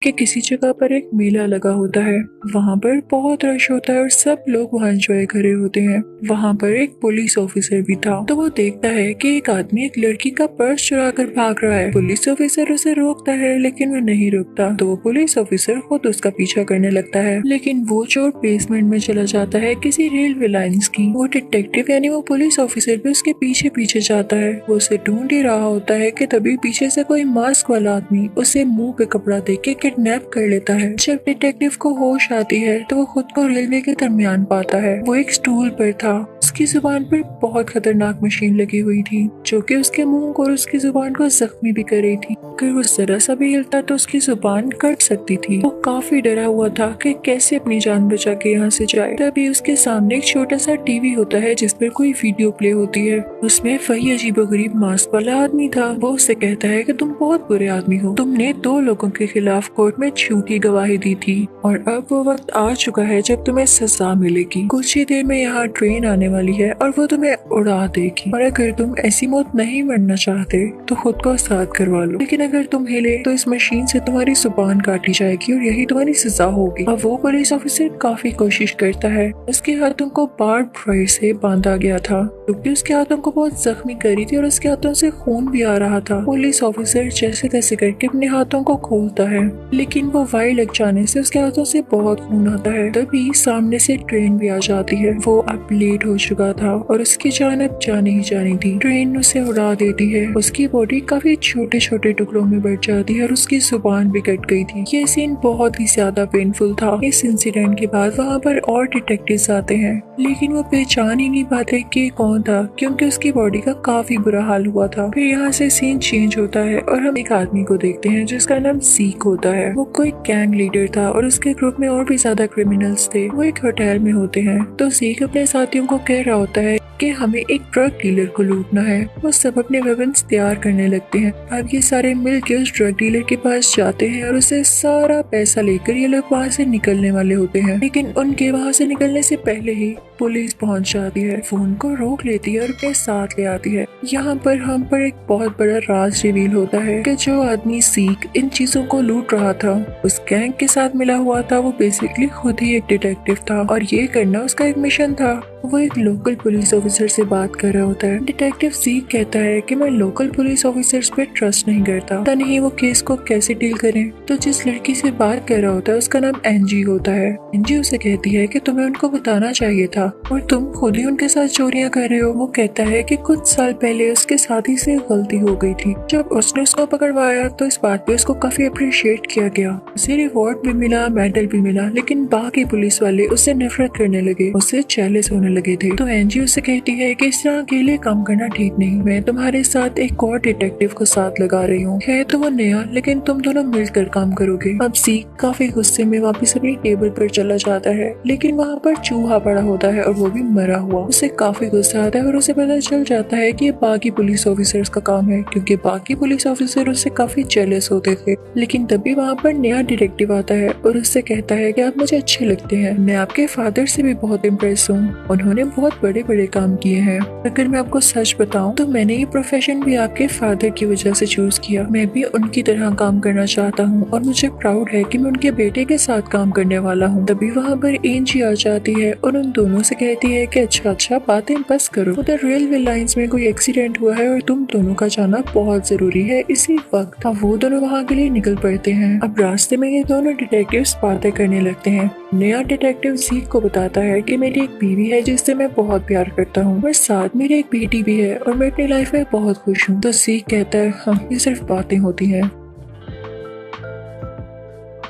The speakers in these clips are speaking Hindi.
कि किसी जगह पर एक मेला लगा होता है। वहाँ पर बहुत रश होता है और सब लोग वहाँ एंजॉय कर रहे होते हैं। वहाँ पर एक पुलिस ऑफिसर भी था, तो वो देखता है कि एक आदमी एक लड़की का पर्स चुरा कर भाग रहा है। पुलिस ऑफिसर उसे रोकता है लेकिन वो नहीं रुकता, तो वो पुलिस ऑफिसर खुद उसका पीछा करने लगता है। लेकिन वो चोर बेसमेंट में चला जाता है किसी रेलवे लाइंस की। वो डिटेक्टिव यानी वो पुलिस ऑफिसर भी उसके पीछे पीछे जाता है। वो उसे ढूंढ ही रहा होता है कि तभी पीछे से कोई मास्क वाला आदमी उसे मुंह पे कपड़ा दे के किडनैप कर लेता है। जब डिटेक्टिव को होश आती है तो वो खुद को रेलवे के दरमियान पाता है। वो एक स्टूल पर था। उसकी जुबान पर बहुत खतरनाक मशीन लगी हुई थी जो कि उसके मुंह और उसकी जुबान को जख्मी भी कर रही थी। अगर वो जरा सा भी हिलता तो उसकी जुबान कट सकती थी। वो काफी डरा हुआ था कि कैसे अपनी जान बचा के यहाँ से जाए। तभी उसके सामने एक छोटा सा टीवी होता है जिस पर कोई वीडियो प्ले होती है। उसमें वही अजीबोगरीब मास्क वाला आदमी था। वो उससे कहता है कि तुम बहुत बुरे आदमी हो, तुमने 2 लोगों के खिलाफ कोर्ट में झूठी गवाही दी थी और अब वो वक्त आ चुका है जब तुम्हें सजा मिलेगी। कुछ ही देर में यहाँ ट्रेन आने वाली है और वो तुम्हें उड़ा देगी, और अगर तुम ऐसी मौत नहीं मरना चाहते तो खुद को आजाद करवा लो, लेकिन अगर तुम हिले तो इस मशीन से तुम्हारी जुबान काटी जाएगी और यही तुम्हारी सजा होगी। अब वो पुलिस ऑफिसर काफी कोशिश करता है। उसके हाथों को बार्ब वायर से बांधा गया था क्योंकि उसके हाथों को बहुत जख्मी करी थी और उसके हाथों से खून भी आ रहा था। पुलिस ऑफिसर जैसे तैसे करके अपने हाथों को खोलता है, लेकिन वो वायर लग जाने से उसके हाथों से बहुत खून आता है। तभी सामने से ट्रेन भी आ जाती है। वो अब लेट हो चुका था और उसकी जान अब जानी ही जानी थी। ट्रेन उसे उड़ा देती है। उसकी बॉडी काफी छोटे छोटे टुकड़ों में बढ़ जाती है और उसकी जुबान भी कट गई थी। ये सीन बहुत ही ज्यादा पेनफुल था। इस इंसिडेंट के बाद वहाँ पर और डिटेक्टिव्स आते हैं, लेकिन वो पहचान ही नहीं पाते कि कौन था क्योंकि उसकी बॉडी का काफी बुरा हाल हुआ था। फिर यहाँ से सीन चेंज होता है और हम एक आदमी को देखते हैं जिसका नाम सीक होता है। वो कोई गैंग लीडर था और उसके ग्रुप में और भी ज्यादा क्रिमिनल्स थे। वो एक होटल में होते हैं, तो सीक अपने साथियों को कह रहा होता है कि हमें एक ड्रग डीलर को लूटना है। वो सब अपने वेपन्स तैयार करने लगते हैं। अब ये सारे मिलकर उस ड्रग डीलर के पास जाते हैं और उसे सारा पैसा लेकर ये लोग वहाँ से निकलने वाले होते हैं, लेकिन उनके वहाँ से निकलने से पहले ही पुलिस पहुंच जाती है, फोन को रोक लेती है और अपने साथ ले आती है। यहाँ पर हम पर एक बहुत बड़ा राज रिवील होता है कि जो आदमी सीक इन चीजों को लूट रहा था उस गैंग के साथ मिला हुआ था। वो बेसिकली खुद ही एक डिटेक्टिव था और ये करना उसका एक मिशन था। वो एक लोकल पुलिस ऑफिसर से बात कर रहा होता है। डिटेक्टिव सीक कहता है कि मैं लोकल पुलिस ऑफिसर्स पे ट्रस्ट नहीं करता, पता नहीं वो केस को कैसे डील करें। तो जिस लड़की से बात कर रहा होता है उसका नाम एनजी होता है। एनजी उसे कहती है कि तुम्हें उनको बताना चाहिए था और तुम खुद ही उनके साथ चोरियां कर रहे हो। वो कहता है कि कुछ साल पहले उसके साथी से गलती हो गई थी। जब उसने उसको पकड़वाया तो इस बात पे उसको काफी अप्रिशिएट किया गया। उसे रिवॉर्ड भी मिला, मेडल भी मिला, लेकिन बाकी पुलिस वाले उससे नफरत करने लगे, उससे जेलस होने लगे थे। तो एनजी उससे कहती है कि इस तरह अकेले काम करना ठीक नहीं, मैं तुम्हारे साथ एक और डिटेक्टिव को साथ लगा रही हूँ। है तो वो नया, लेकिन तुम दोनों मिलकर काम करोगे। अब सीक काफी गुस्से में वापस अपनी टेबल पर चला जाता है, लेकिन वहाँ पर चूहा पड़ा होता है और वो भी मरा हुआ। उसे काफी गुस्सा आता है और उसे पता चल जाता है कि ये बाकी पुलिस ऑफिसर्स का काम है, क्योंकि बाकी पुलिस ऑफिसर उससे काफी जेलस होते थे। लेकिन तभी वहाँ पर नया डिटेक्टिव आता है और उससे कहता है कि आप मुझे अच्छे लगते हैं, मैं आपके फादर से भी बहुत इम्प्रेस हूँ, उन्होंने बहुत बड़े बड़े काम किए हैं। अगर मैं आपको सच बताऊं तो मैंने ये प्रोफेशन भी आपके फादर की वजह से चूज किया। मैं भी उनकी तरह काम करना चाहता हूँ और मुझे प्राउड है कि मैं उनके बेटे के साथ काम करने वाला हूँ। तभी वहाँ पर एनजी आ जाती है और उन दोनों से कहती है कि अच्छा बातें बस करो, उधर रेलवे लाइंस में कोई एक्सीडेंट हुआ है और तुम दोनों का जाना बहुत जरूरी है इसी वक्त। अब वो दोनों वहाँ के लिए निकल पड़ते हैं। अब रास्ते में ये दोनों डिटेक्टिव्स बातें करने लगते हैं। नया डिटेक्टिव सीक को बताता है कि मेरी एक बीवी है जिससे मैं बहुत प्यार करता हूँ और साथ मेरी एक बेटी भी है और मैं अपनी लाइफ में बहुत खुश हूँ। तो सीक कहता है हाँ, ये सिर्फ बातें होती हैं,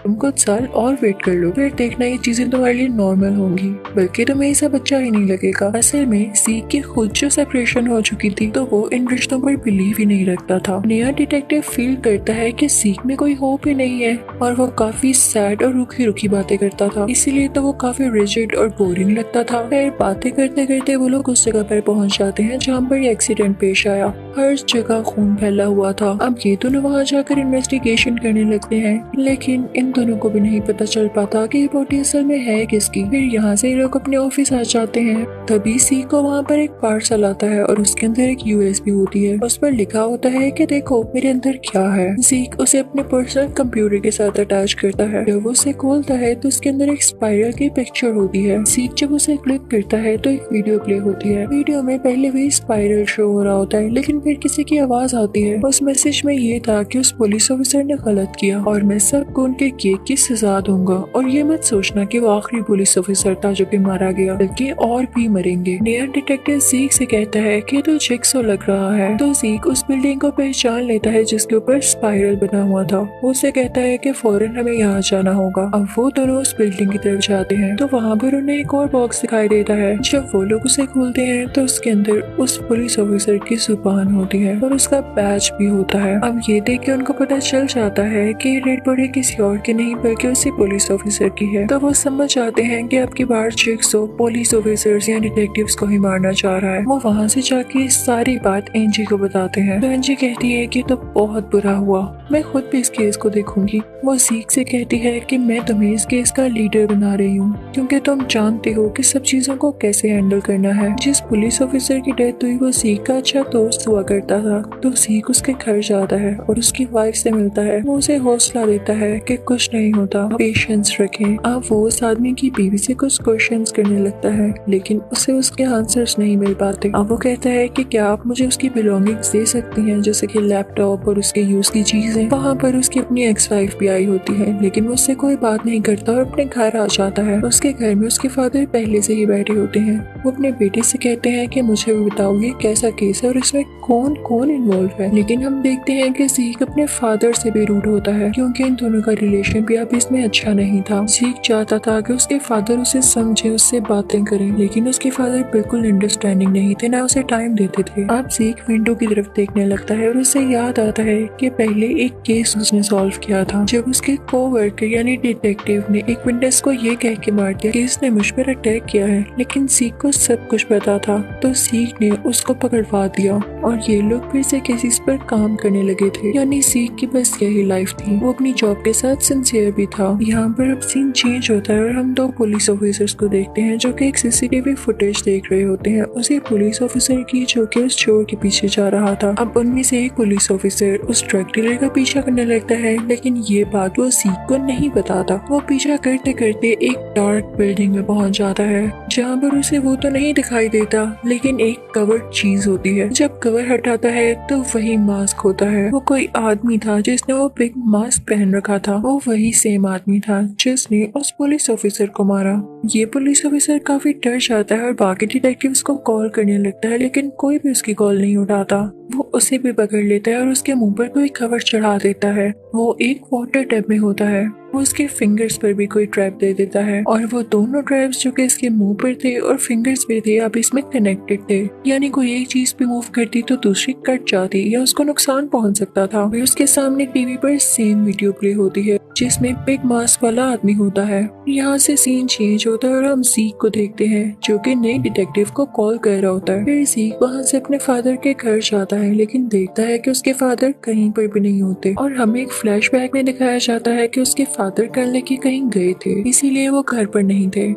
तुम कुछ साल और वेट कर लो, फिर देखना ये चीजें तुम्हारे लिए नॉर्मल होंगी, बल्कि तुम्हें ऐसा बच्चा ही नहीं लगेगा। असल में सीक की खुद जो सेपरेशन हो चुकी थी तो वो इन रिश्तों पर बिलीव ही नहीं रखता था। नया डिटेक्टिव फील करता है कि सीक में कोई होप ही नहीं है और वो काफी सैड और रुखी रुखी बातें करता था, इसीलिए तो वो काफी रिजिड और बोरिंग लगता था। फिर बातें करते करते वो लोग उस जगह पर पहुंच जाते हैं जहाँ पर एक्सीडेंट पेश आया। हर जगह खून फैला हुआ था। अब ये दोनों वहाँ जाकर इन्वेस्टिगेशन करने लगते हैं, लेकिन इन इन दोनों को भी नहीं पता चल पाता कि ये बॉडी असल में है किसकी। फिर यहाँ से लोग अपने ऑफिस आ जाते हैं। तभी सीक को वहाँ पर एक पार्सल आता है और उसके अंदर एक यूएसबी होती है। उस पर लिखा होता है कि देखो मेरे अंदर क्या है। सीक उसे अपने पर्सनल कंप्यूटर के साथ अटैच करता है। जब वो उसे खोलता है तो उसके अंदर एक स्पाइरल की पिक्चर होती है। सीक जब उसे क्लिक करता है तो एक वीडियो प्ले होती है। वीडियो में पहले भी स्पाइरल शो हो रहा होता है, लेकिन फिर किसी की आवाज आती है। उस मैसेज में ये था कि उस पुलिस ऑफिसर ने गलत किया और मैं सबको उनके किए की सजा दूंगा। और ये मत सोचना कि वो आखिरी पुलिस ऑफिसर था जो कि मारा गया, बल्कि और भी मरेंगे। नया डिटेक्टिव सीक से कहता है कि तो जिक्सो लग रहा है। तो सीक उस बिल्डिंग को पहचान लेता है जिसके ऊपर स्पाइरल बना हुआ था। वो उसे कहता है कि फौरन हमें यहाँ जाना होगा। अब वो दोनों उस बिल्डिंग की तरफ जाते हैं तो वहाँ पर उन्हें एक और बॉक्स दिखाई देता है। जब वो लोग उसे खोलते हैं तो उसके अंदर उस पुलिस ऑफिसर की जुबान होती है और उसका बैच भी होता है। अब ये देख के उनको पता चल जाता है कि रेड बॉडी किसी और की नहीं बल्कि उसी पुलिस ऑफिसर की है। तो वो समझ जाते हैं कि अब की बार जिक्सो पुलिस ऑफिसर्स या डिटेक्टिव्स को ही मारना चाह रहा है। वो वहाँ से जाके सारी बात एंजी को बताते हैं। तो एंजी कहती है कि तो बहुत बुरा हुआ, मैं खुद भी इस केस को देखूंगी। वो सीक से कहती है कि मैं तुम्हें इस केस का लीडर बना रही हूँ क्योंकि तुम जानते हो कि सब चीजों को कैसे हैंडल करना है। जिस पुलिस ऑफिसर की डेथ हुई वो सीक का अच्छा दोस्त हुआ करता था। तो सीक उसके घर जाता है और उसकी वाइफ से मिलता है। वो उसे हौसला देता है कि कुछ नहीं होता, पेशेंस रखें। अब वो उस आदमी की बीवी से कुछ क्वेश्चंस करने लगता है, लेकिन उसे उसके आंसर्स नहीं मिल पाते। अब वो कहता है कि क्या आप मुझे उसकी बिलोंगिंग्स दे सकती हैं, जैसे कि लैपटॉप और उसके यूज की चीजें। वहाँ पर उसकी अपनी एक्स वाइफ भी आई होती है, लेकिन वो उससे कोई बात नहीं करता और अपने घर आ जाता है। उसके घर में उसके फादर पहले से ही बैठे होते हैं। वो अपने बेटे से कहते हैं कि मुझे बताओ ये कैसा केस है और इसमें कौन कौन इन्वॉल्व है। लेकिन हम देखते हैं कि सीक अपने फादर से भी रूड होता है क्योंकि इन दोनों का रिलेशन भी अब इसमें अच्छा नहीं था। सीक चाहता था कि उसके फादर उसे समझे, उससे बातें करें, लेकिन उसके फादर बिल्कुल अंडरस्टैंडिंग नहीं थे, ना उसे टाइम देते थे। अब सीक विंडो की तरफ देखने लगता है और उसे याद आता है कि पहले एक केस उसने सॉल्व किया था जब उसके कोवर्कर यानी डिटेक्टिव ने एक विटनेस को ये कह के मार दिया कि इसने मुझ पर अटैक किया है, लेकिन सीक को सब कुछ पता था। तो सीक ने उसको पकड़वा दिया और ये लोग फिर से केसेस पर काम करने लगे थे। यानी सीक की बस यही लाइफ थी। वो अपनी जॉब के साथ सिंसियर भी था। यहाँ पर अब सीन चेंज होता है और हम दो पुलिस ऑफिसर्स को देखते हैं जो कि एक सीसीटीवी फुटेज देख रहे होते हैं उसी पुलिस ऑफिसर की जो कि उस चोर के पीछे जा रहा था। अब उनमें से एक पुलिस ऑफिसर उस ड्रग डीलर का पीछा करने लगता है, लेकिन ये बात वो सीक को नहीं बताता। वो पीछा करते करते एक डार्क बिल्डिंग में पहुंच जाता है जहाँ पर उसे वो तो नहीं दिखाई देता, लेकिन एक कवर्ड चीज होती है। जब कवर हटाता है तो वही मास्क होता है। वो कोई आदमी था जिसने वो बिग मास्क पहन रखा था। वो वही सेम आदमी था जिसने उस पुलिस ऑफिसर को मारा। ये पुलिस ऑफिसर काफी डर जाता है और बाकी डिटेक्टिव्स को कॉल करने लगता है, लेकिन कोई भी उसकी कॉल नहीं उठाता। वो उसे भी पकड़ लेता है और उसके मुंह पर कोई कवर चढ़ा देता है। वो एक वाटर टैप में होता है। वो उसके फिंगर्स पर भी कोई ट्रैप दे देता है और वो दोनों ट्रैप्स जो कि इसके मुंह पर थे और फिंगर्स पे थे अब इसमें कनेक्टेड थे। यानी कोई एक चीज पे मूव करती तो दूसरी कट जाती या उसको नुकसान पहुंच सकता था। फिर उसके सामने टीवी पर सेम वीडियो प्ले होती है जिसमें बिग मास्क वाला आदमी होता है। यहाँ से सीन चेंज होता है और हम सीक को देखते हैं जो कि नए डिटेक्टिव को कॉल कर रहा होता है। फिर सीक वहाँ से अपने फादर के घर जाता है, लेकिन देखता है कि उसके फादर कहीं पर भी नहीं होते और हमें एक फ्लैशबैक में दिखाया जाता है कि उसके फादर कल लेके कहीं गए थे, इसीलिए वो घर पर नहीं थे।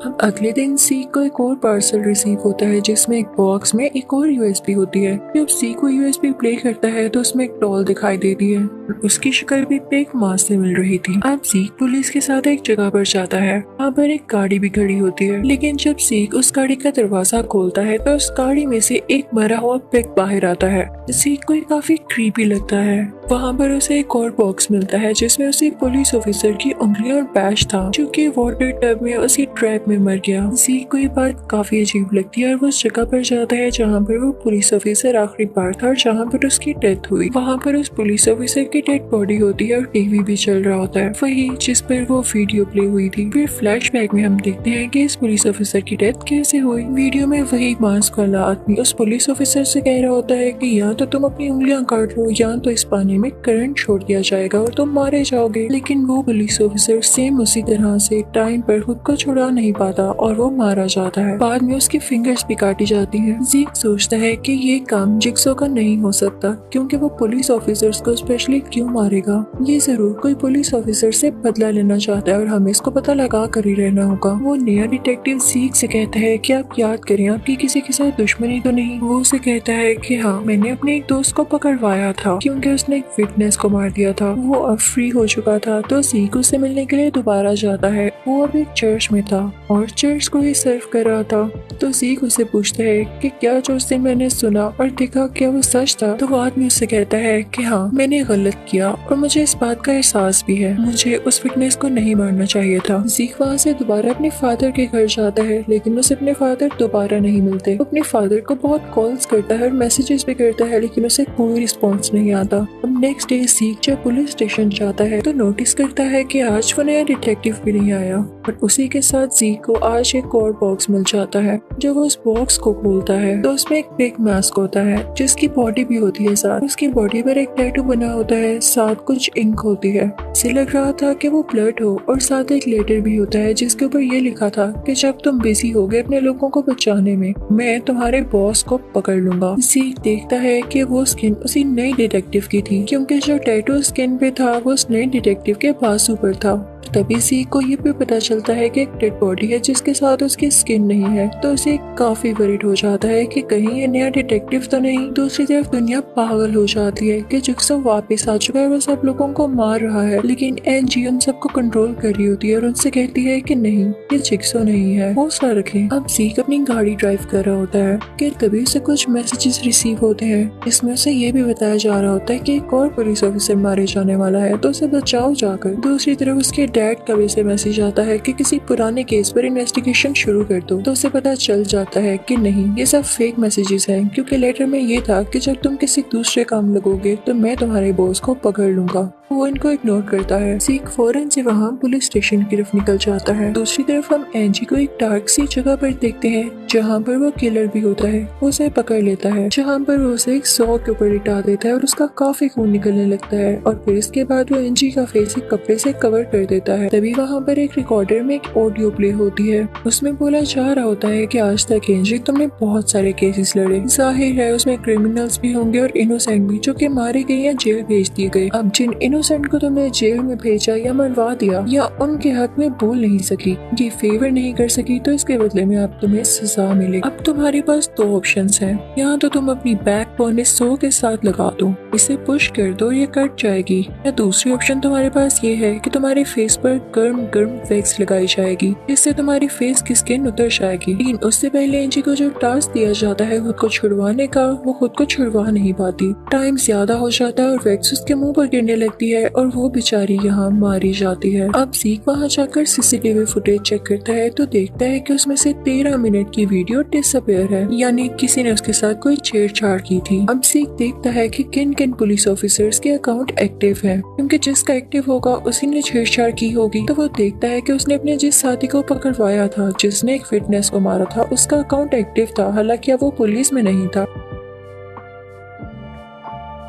अब अगले दिन सीक को एक और पार्सल रिसीव होता है जिसमें एक बॉक्स में एक और यूएसबी होती है। जब सीक को यूएसबी प्ले करता है तो उसमें एक डॉल दिखाई देती है। उसकी शक्ल भी बिग मास्क से मिल रही थी। अब सीक पुलिस के साथ एक जगह पर जाता है। वहाँ पर एक गाड़ी भी खड़ी होती है, लेकिन जब सीक उस गाड़ी का दरवाजा खोलता है तो उस गाड़ी में से एक मरा हुआ पिग बाहर आता है। सीक को काफी क्रीपी लगता है। वहाँ पर उसे एक और बॉक्स मिलता है जिसमें उसे पुलिस ऑफिसर की उंगलियां और बैच था जो कि वाटर टब में उसी ट्रैप में मर गया। सीक को ये बात काफी अजीब लगती है और वो उस जगह पर जाता है जहाँ पर वो पुलिस ऑफिसर आखिरी बार था और जहाँ पर उसकी डेथ हुई। वहाँ पर उस पुलिस ऑफिसर की डेड बॉडी होती है और टीवी भी चल रहा होता है, वही जिस पर वो वीडियो प्ले हुई थी। फिर फ्लैशबैक में हम देखते हैं कि इस पुलिस ऑफिसर की डेथ कैसे हुई। वीडियो में वही मास्क वाला आदमी उस पुलिस ऑफिसर से कह रहा होता है कि या तो तुम अपनी उंगलियां काट लो या तो इस पानी में करंट छोड़ दिया जाएगा और तुम मारे जाओगे। लेकिन वो पुलिस ऑफिसर सेम उसी तरह से टाइम पर खुद को छुड़ा नहीं पाता और वो मारा जाता है। बाद में उसकी फिंगर्स भी काटी जाती हैं। ज़ीक सोचता है कि ये काम जिक्सो का नहीं हो सकता क्योंकि वो पुलिस ऑफिसर्स को स्पेशली क्यों मारेगा। ये जरूर कोई पुलिस ऑफिसर से बदला लेना चाहता है और हमें इसको पता लगा कर ही रहना होगा। वो नया डिटेक्टिव ज़ीक से कहता है कि आप याद करें आपकी किसी के साथ दुश्मनी तो नहीं। वो उसे कहता है कि हाँ, मैंने अपने एक दोस्त को पकड़वाया था क्योंकि उसने एक विटनेस को मार दिया था। वो अब फ्री हो चुका था तो ज़ीक उससे मिलने के लिए दोबारा जाता है। वो अब एक चर्च में था और चर्च को ही सर्व कर रहा था। तो ज़ीक उससे पूछता है कि क्या जो उस दिन मैंने सुना और देखा क्या वो सच था। तो वो आदमी उससे कहता है कि हाँ, मैंने गलत किया और मुझे इस बात का एहसास भी है। मुझे उस विटनेस को नहीं मारना चाहिए था। ज़ीक वहाँ से दोबारा अपने फादर के घर जाता है लेकिन उसे अपने फादर दोबारा नहीं मिलते। वो अपने फादर को बहुत कॉल्स करता है और मैसेजेस भी करता है लेकिन उसे कोई रिस्पॉन्स नहीं आता। अब नेक्स्ट डे ज़ीक जब पुलिस स्टेशन जाता है तो नोटिस करता है कि आज वो नया डिटेक्टिव भी नहीं आया और उसी के साथ ज़ीक को आज एक और बॉक्स मिल जाता है। जब वो उस बॉक्स को खोलता है तो उसमें एक बिग मास्क होता है जिसकी बॉडी भी होती है साथ। उसकी बॉडी पर एक टैटू बना होता है, साथ कुछ इंक होती है। इसे लग रहा था कि वो ब्लड हो और साथ एक लेटर भी होता है जिसके ऊपर ये लिखा था कि जब तुम बिजी हो गए अपने लोगों को बचाने में, मैं तुम्हारे बॉस को पकड़ लूंगा। ज़ीक देखता है कि वो स्किन उसी नई डिटेक्टिव की थी क्योंकि जो टैटू स्किन पे था वो उस नई डिटेक्टिव के बाजू पर था। तभी ज़ीक को ये भी पता चलता है कि एक डेड बॉडी है जिसके साथ उसकी स्किन नहीं है। तो उसे काफी वरीड हो जाता है कि कहीं ये नया डिटेक्टिव तो नहीं। दूसरी तरफ दुनिया पागल हो जाती है कि जिक्सो वापस आ चुका है, वो सब लोगों को मार रहा है। लेकिन एनजी उन सबको कंट्रोल कर रही होती है और उनसे कहती है कि नहीं, ये जिक्सो नहीं है, हौसला रखें। अब ज़ीक अपनी गाड़ी ड्राइव कर रहा होता है कि तभी उसे कुछ मैसेजेस रिसीव होते हैं जिसमें उसे ये भी बताया जा रहा होता है कि एक और पुलिस ऑफिसर मारे जाने वाला है तो उसे बचाओ जाकर। दूसरी तरफ उसके डैड का भी से मैसेज आता है कि किसी पुराने केस पर इन्वेस्टिगेशन शुरू कर दो। तो उसे पता चल जाता है कि नहीं, ये सब फेक मैसेजेस हैं क्योंकि लेटर में ये था कि जब तुम किसी दूसरे काम लगोगे तो मैं तुम्हारे बॉस को पकड़ लूंगा। वो इनको इग्नोर करता है। ज़ीक फौरन से वहाँ पुलिस स्टेशन की तरफ निकल जाता है। दूसरी तरफ हम एनजी को एक डार्क सी जगह पर देखते हैं जहाँ पर वो किलर भी होता है। वो उसे पकड़ लेता है जहाँ पर वो उसे एक सौ के ऊपर लिटा देता है और उसका काफी खून निकलने लगता है और फिर इसके बाद वो एनजी का फेस एक कपड़े से कवर कर देता है। तभी वहाँ पर एक रिकॉर्डर में एक ऑडियो प्ले होती है। उसमें बोला जा रहा होता है कि आज तक एनजी तुमने बहुत सारे केसेस लड़े, जाहिर है उसमें क्रिमिनल्स भी होंगे और इनोसेंट भी जो कि मारे गए या जेल भेज दिए गए। अब जिन इनोसेंट को तुमने जेल में भेजा या मरवा दिया या उनके हक में बोल नहीं सकी, ये फेवर नहीं कर सकी, तो इसके बदले में अब तुम्हें सजा मिलेगी। अब तुम्हारे पास दो ऑप्शंस हैं, यहाँ तो तुम अपनी बैकबोन इस सो के साथ लगा दो, इसे पुश कर दो, ये कट जाएगी, या दूसरी ऑप्शन तुम्हारे पास ये है कि तुम्हारे फेस पर गर्म गर्म वैक्स लगाई जाएगी जिससे तुम्हारी फेस की स्किन उतर जाएगी। लेकिन उससे पहले एनजी को जो टास्क दिया जाता है खुद को छुड़वाने का, वो खुद को छुड़वा नहीं पाती। टाइम ज्यादा हो जाता है और वैक्स उसके मुंह पर गिरने लगती है और वो बेचारी यहाँ मारी जाती है। अब ज़ीक वहाँ जाकर सीसीटीवी फुटेज चेक करता है तो देखता है कि उसमें से 13 मिनट की वीडियो डिसअपीयर है, यानी किसी ने उसके साथ कोई छेड़छाड़ की थी। अब ज़ीक देखता है कि किन किन पुलिस ऑफिसर्स के अकाउंट एक्टिव है क्योंकि जिसका एक्टिव होगा उसी ने छेड़छाड़ की होगी। तो वो देखता है कि उसने अपने जिस साथी को पकड़वाया था जिसने एक फिटनेस को मारा था उसका अकाउंट एक्टिव था, हालांकि अब वो पुलिस में नहीं था।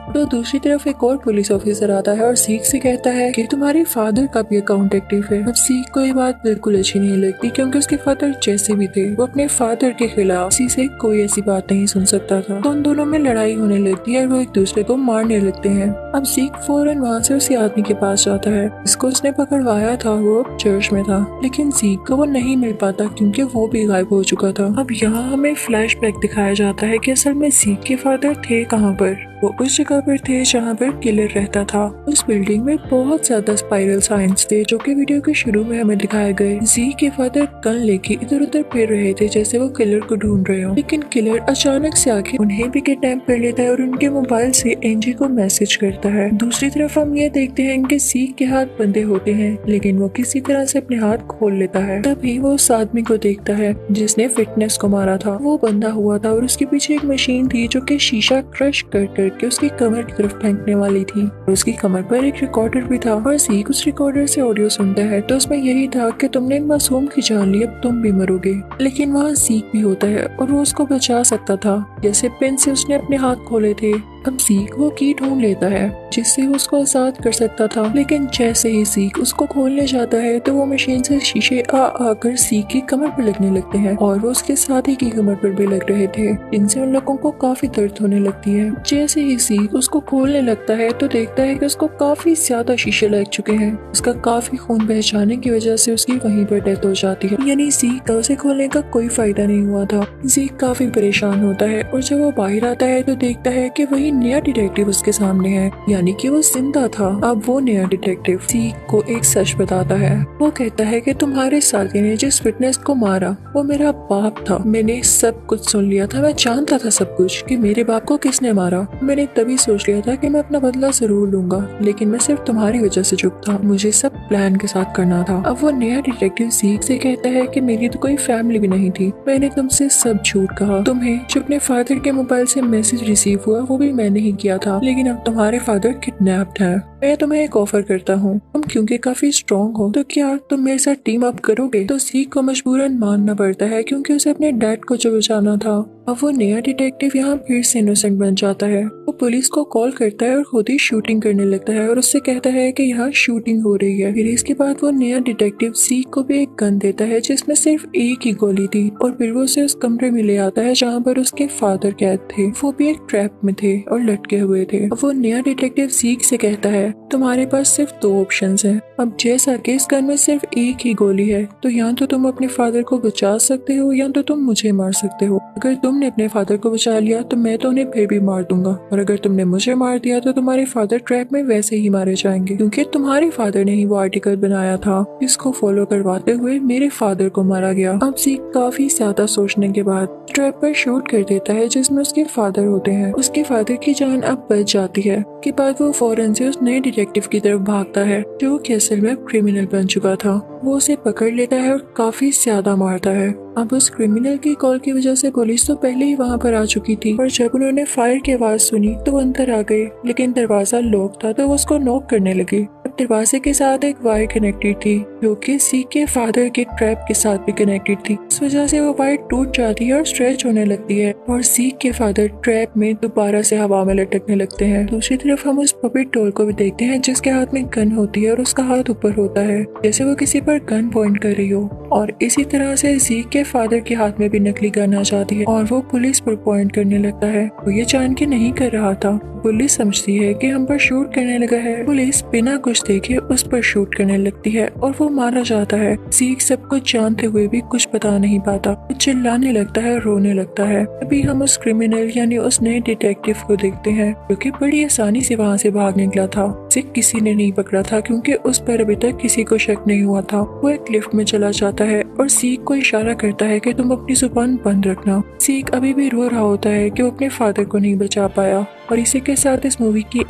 तो दूसरी तरफ एक और पुलिस ऑफिसर आता है और ज़ीक से कहता है कि तुम्हारे फादर का भी अकाउंट एक्टिव है। अब ज़ीक को ये बात बिल्कुल अच्छी नहीं लगती क्योंकि उसके फादर जैसे भी थे वो अपने फादर के खिलाफ किसी से कोई ऐसी बात नहीं सुन सकता था। तो उन दोनों में लड़ाई होने लगती है और वो एक दूसरे को मारने लगते हैं। अब ज़ीक फौरन वहाँ से उसी आदमी के पास जाता है जिसको उसने पकड़वाया था, वो अब चर्च में था, लेकिन ज़ीक को वो नहीं मिल पाता क्योंकि वो भी गायब हो चुका था। अब यहाँ हमें फ्लैशबैक दिखाया जाता है कि असल में ज़ीक के फादर थे कहाँ पर। वो उस जगह पर थे जहाँ पर किलर रहता था। उस बिल्डिंग में बहुत ज्यादा स्पाइरल साइंस थे जो कि वीडियो के शुरू में हमें दिखाए गए। ज़ीक के फादर गन लेके इधर उधर फिर रहे थे जैसे वो किलर को ढूंढ रहे हो, लेकिन किलर अचानक से आके उन्हें भी किडनैप कर लेता है और उनके मोबाइल से एनजी को मैसेज करता है। दूसरी तरफ हम ये देखते हैं कि ज़ीक के हाथ बंधे होते हैं लेकिन वो किसी तरह से अपने हाथ खोल लेता है। तभी वो उस आदमी को देखता है जिसने फिटनेस को मारा था। वो बंधा हुआ था और उसके पीछे एक मशीन थी जो कि शीशा क्रश कर कि उसकी कमर की तरफ फेंकने वाली थी। उसकी कमर पर एक रिकॉर्डर भी था और ज़ीक उस रिकॉर्डर से ऑडियो सुनता है तो उसमें यही था कि तुमने एक मासूम की जान ली, अब तुम भी मरोगे। लेकिन वहाँ ज़ीक भी होता है और वो उसको बचा सकता था। जैसे पेन से उसने अपने हाथ खोले थे अब सीख वो की ढूंढ लेता है जिससे वो उसको आजाद कर सकता था, लेकिन जैसे ही सीख उसको खोलने जाता है तो वो मशीन से शीशे आकर सीख की कमर पर लगने लगते हैं और वो उसके साथी की कमर पर भी लग रहे थे, इनसे उन लोगों को काफी दर्द होने लगती है। जैसे ही सीख उसको खोलने लगता है तो देखता है कि उसको काफी ज्यादा शीशे लग चुके हैं। उसका काफी खून बह जाने की वजह से उसकी वहीं पर डेथ हो जाती है, यानी सीख का उसे खोलने का कोई फायदा नहीं हुआ था। सीख काफी परेशान होता है और जब वो बाहर आता है तो देखता है कि वही नया डिटेक्टिव उसके सामने है, यानी कि वो जिंदा था। अब वो नया डिटेक्टिव सीख को एक सच बताता है। वो कहता है कि तुम्हारे साथी ने जिस फिटनेस को मारा वो मेरा बाप था। मैंने सब कुछ सुन लिया था, मैं जानता था सब कुछ कि मेरे बाप को किसने मारा। मैंने तभी सोच लिया था कि मैं अपना बदला जरूर लूंगा, लेकिन मैं सिर्फ तुम्हारी वजह से चुप था। मुझे सब प्लान के साथ करना था। अब वो नया डिटेक्टिव सीख से कहता है कि मेरी तो कोई फैमिली भी नहीं थी, मैंने तुमसे सब झूठ कहा। तुम्हें जो अपने फादर के मोबाइल से मैसेज रिसीव हुआ वो भी मैंने ही किया था, लेकिन अब तुम्हारे फादर किडनैप्ड है। मैं तुम्हें एक ऑफर करता हूँ, तुम क्योंकि काफी स्ट्रॉन्ग हो तो क्या तुम मेरे साथ टीम अप करोगे? तो सीख को मजबूरन मानना पड़ता है क्योंकि उसे अपने डैड को जो बचाना था। अब वो नया डिटेक्टिव यहाँ फिर से इनोसेंट बन जाता है। वो पुलिस को कॉल करता है और खुद ही शूटिंग करने लगता है और उससे कहता है कि यहाँ शूटिंग हो रही है। फिर इसके बाद वो नया डिटेक्टिव सीख को भी एक गन देता है जिसमें सिर्फ एक ही गोली थी और फिर वो उसे उस कमरे में ले आता है जहाँ पर उसके फादर कैद थे। वो भी एक ट्रैप में थे और लटके हुए थे। अब वो नया डिटेक्टिव सीख से कहता है तुम्हारे पास सिर्फ 2 ऑप्शंस हैं। अब जैसा कि इस गन में सिर्फ एक ही गोली है तो या तो तुम अपने फादर को बचा सकते हो या तो तुम मुझे मार सकते हो। अगर तुमने अपने फादर को बचा लिया तो मैं तो उन्हें फिर भी मार दूंगा, और अगर तुमने मुझे मार दिया तो तुम्हारे फादर ट्रैप में वैसे ही मारे जाएंगे क्योंकि तुम्हारे फादर ने ही वो आर्टिकल बनाया था। इसको फॉलो करवाते हुए मेरे फादर को मारा गया। अब सीख काफी ज्यादा सोचने के बाद ट्रैप पर शूट कर देता है जिसमें उसके फादर होते हैं। उसके फादर की जान अब बच जाती है। के बाद वो फौरन से उस नए डिटेक्टिव की तरफ भागता है जो कि असल में क्रिमिनल बन चुका था। वो उसे पकड़ लेता है और काफी ज्यादा मारता है। अब उस क्रिमिनल की कॉल की वजह से पुलिस तो पहले ही वहाँ पर आ चुकी थी और जब उन्होंने फायर की आवाज सुनी तो वो अंदर आ गए, लेकिन दरवाजा लॉक था तो वो उसको नॉक करने लगी। अब दरवाजे के साथ एक वायर कनेक्टेड थी जो कि सीख के फादर के ट्रैप के साथ भी कनेक्टेड थी। इस वजह से वो वायर टूट जाती है और स्ट्रेच होने लगती है और सीख के फादर ट्रैप में दोबारा से हवा में लटकने लगते हैं। दूसरी तरफ हम उस पपेट डॉल को भी देखते हैं जिसके हाथ में गन होती है और उसका हाथ ऊपर होता है जैसे वो किसी पर गन पॉइंट कर रही हो, और इसी तरह से सीख के फादर के हाथ में भी नकली गन आ जाती है और वो पुलिस पर पॉइंट करने लगता है। वो ये जान के नहीं कर रहा था। पुलिस समझती है कि हम पर शूट करने लगा है। पुलिस बिना कुछ देखे उस पर शूट करने लगती है और वो मारा जाता है। सीख सब कुछ जानते हुए भी कुछ बता नहीं पाता। वो चिल्लाने लगता है, रोने लगता है। अभी हम उस क्रिमिनल यानी उस नए डिटेक्टिव को देखते हैं जो कि बड़ी आसानी से वहाँ से भाग निकला था। उसे किसी ने नहीं पकड़ा था क्योंकि उस पर अभी तक किसी को शक नहीं हुआ था। वो एक लिफ्ट में चला जाता है और सीख को इशारा करता है कि तुम अपनी जुबान बंद रखना। सीख अभी भी रो रहा होता है कि वो अपने फादर को नहीं बचा पाया। और इसी के साथ इस मूवी की